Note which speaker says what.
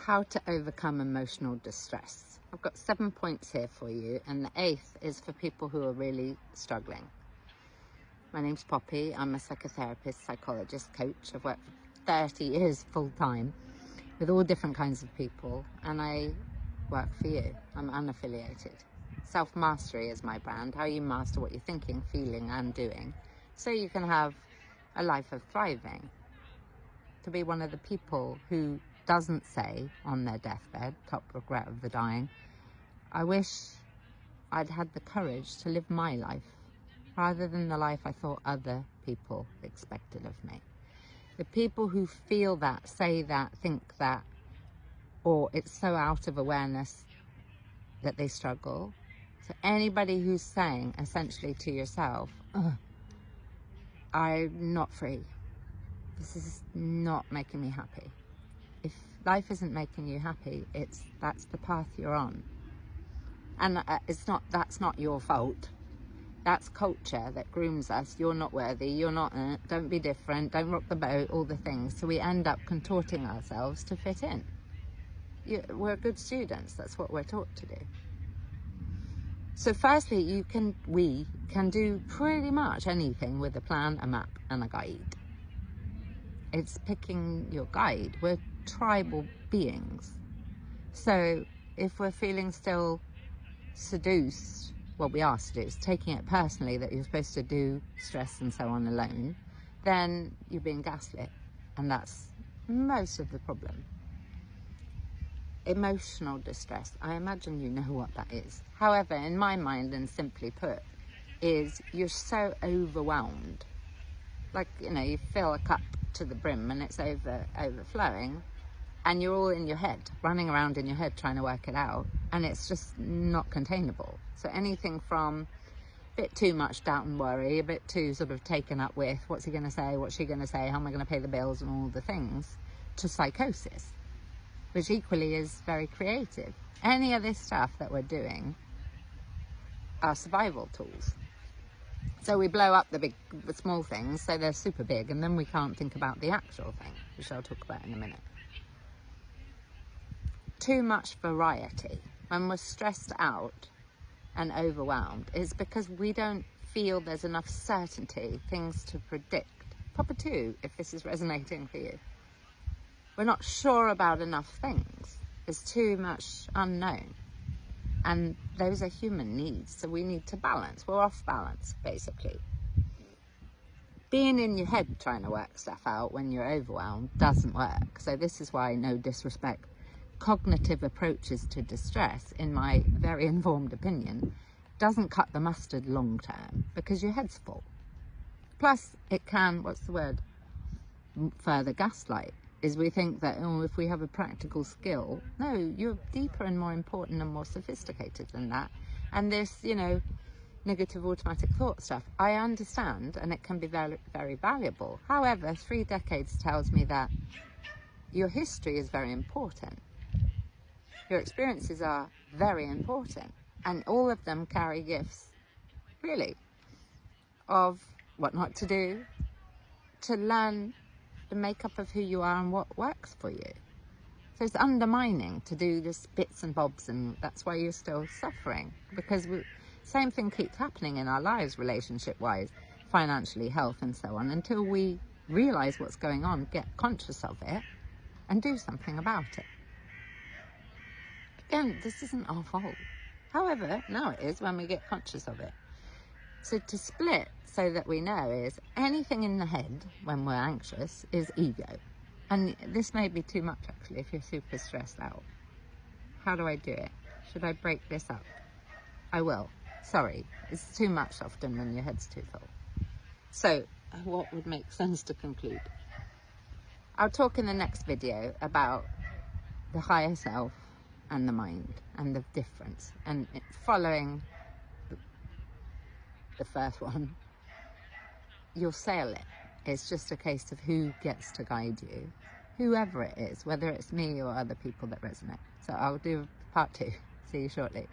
Speaker 1: how to overcome emotional distress. I've got 7 points here for you, and the 8th is for people who are really struggling. My name's Poppy. I'm a psychotherapist, psychologist, coach. I've worked for 30 years full-time with all different kinds of people, and I work for you. I'm unaffiliated. Self-Mastery is my brand, how you master what you're thinking, feeling and doing, so you can have a life of thriving. To be one of the people who doesn't say on their deathbed, top regret of the dying, I wish I'd had the courage to live my life rather than the life I thought other people expected of me. The people who feel that, say that, think that, or it's so out of awareness that they struggle. So anybody who's saying essentially to yourself, I'm not free, this is not making me happy. If life isn't making you happy, that's the path you're on. And that's not your fault. That's culture that grooms us. You're not worthy, you're not, don't be different, don't rock the boat, all the things. So we end up contorting ourselves to fit in. We're good students, that's what we're taught to do. So firstly, we can do pretty much anything with a plan, a map and a guide. It's picking your guide. We're tribal beings. So if we're feeling still seduced, well, we are seduced, taking it personally that you're supposed to do stress and so on alone, then you're being gaslit. And that's most of the problem. Emotional distress, I imagine you know what that is. However, in my mind, and simply put, is you're so overwhelmed. Like, you fill a cup to the brim and it's overflowing, and you're all in your head, running around in your head trying to work it out, and it's just not containable. So anything from a bit too much doubt and worry, a bit too sort of taken up with what's he going to say, what's she going to say, how am I going to pay the bills and all the things, to psychosis, which equally is very creative. Any of this stuff that we're doing are survival tools. So we blow up the small things, so they're super big, and then we can't think about the actual thing, which I'll talk about in a minute. Too much variety. When we're stressed out and overwhelmed, is because we don't feel there's enough certainty, things to predict. Proper 2, if this is resonating for you. We're not sure about enough things. There's too much unknown. And those are human needs, so we need to balance. We're off balance, basically. Being in your head trying to work stuff out when you're overwhelmed doesn't work. So this is why, no disrespect, cognitive approaches to distress, in my very informed opinion, doesn't cut the mustard long term, because your head's full. Plus, it can, further gaslight. Is we think that, if we have a practical skill, no, you're deeper and more important and more sophisticated than that. And this, negative automatic thought stuff, I understand, and it can be very, very valuable. However, 3 decades tells me that your history is very important. Your experiences are very important, and all of them carry gifts, really, of what not to do, to learn the makeup of who you are and what works for you. So it's undermining to do just bits and bobs, and that's why you're still suffering, because same thing keeps happening in our lives, relationship-wise, financially, health and so on, until we realise what's going on, get conscious of it and do something about it. Again, this isn't our fault. However, now it is when we get conscious of it. So to split, so that we know, is anything in the head when we're anxious is ego. And this may be too much, actually, if you're super stressed out. How do I do it? Should I break this up? I will. Sorry, it's too much often when your head's too full. So what would make sense to conclude? I'll talk in the next video about the higher self and the mind and the difference. And following the first one, you'll sail it. It's just a case of who gets to guide you, whoever it is, whether it's me or other people that resonate. So I'll do part 2. See you shortly.